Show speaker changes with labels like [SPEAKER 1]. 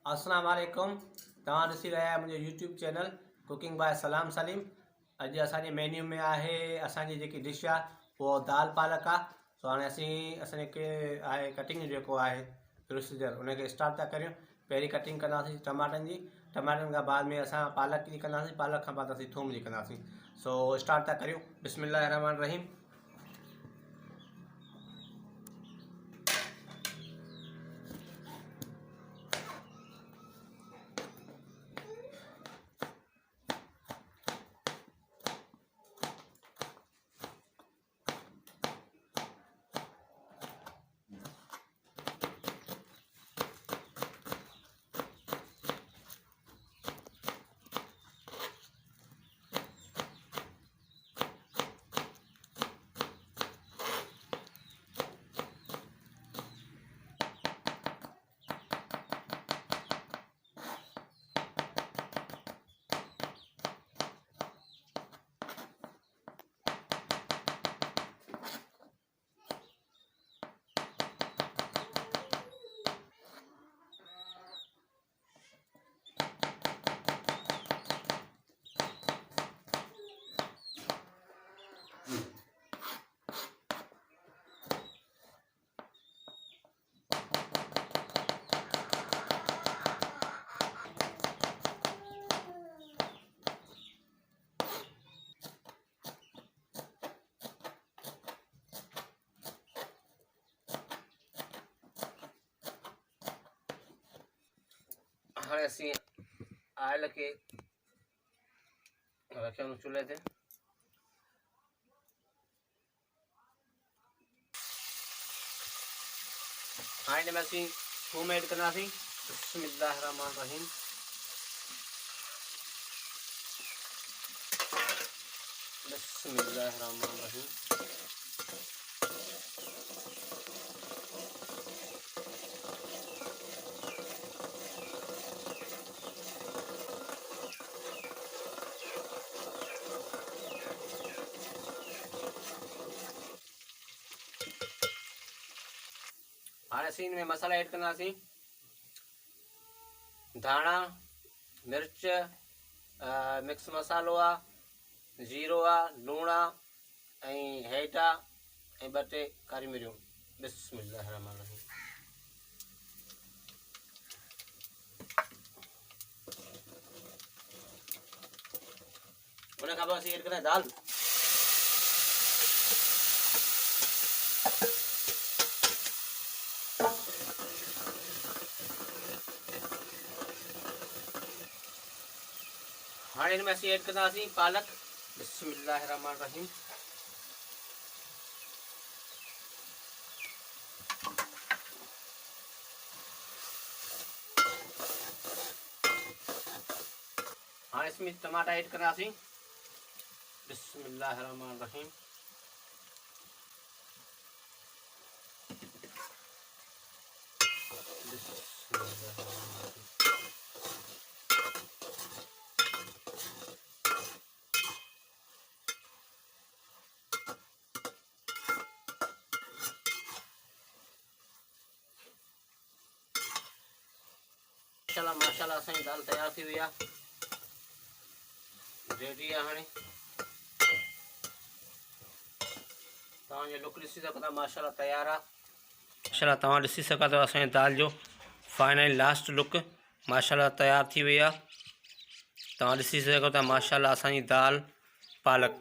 [SPEAKER 1] अस्सलाम वालेकुम। तव्हां ॾिसी रहिया आहियो मुंहिंजो यूट्यूब चैनल कुकिंग बाय सलाम सलीम। अॼु असांजे मेन्यू में आहे असांजी जेकी डिश आहे उहो दाल पालक आहे। सो हाणे असांखे आहे कटिंग जेको आहे प्रोसीजर उनखे स्टार्ट था करियूं। पहिरीं कटिंग कंदासीं टमाटनि जी, टमाटनि खां बाद में असां पालक जी कंदासीं, पालक खां बाद असीं थूम जी कंदासीं। सो स्टार्ट था करियूं। बिस्मिल्लाह रहमान रहीम। हाणे असीं आयल के रखियूं चूल्हे ते। हाणे हिन में असीं थूम ऐड कंदासीं। बिस्मिल्लाह रहमान रहीम। बिस्मिल्लाह रहमान रहीम। हाणे असीं इनमें मसाला ऐड कंदासीं। धाणा, मिर्च, मिक्स मसालो आहे, जीरो आहे, लूण आहे ऐं हैड आहे ऐं 2-3 कारी मिरियूं। बिस्मिल्लाह रहमान रहीम। उन खां पोइ असीं ऐड कंदा दाल। हाणे हिन में असीं ऐड कंदासीं पालक। बिस्मिल्लाह रहमान रहीम। हाणे इसमें टमाटा ऐड कंदासीं। बिस्मिल्लाह रहमान रहीम। माशाल्लाह असांजी दाल तैयार थी वई आहे, रेडी आहे। हाणे तव्हांजो लुक ॾिसी सघो था, माशाल्लाह तैयार आहे। माशाल्लाह तव्हां ॾिसी सघो था असांजी दाल जो फाइनल लास्ट लुक माशाल्लाह तैयार थी वई आहे। तव्हां ॾिसी सघो था माशाल्लाह असांजी दाल पालक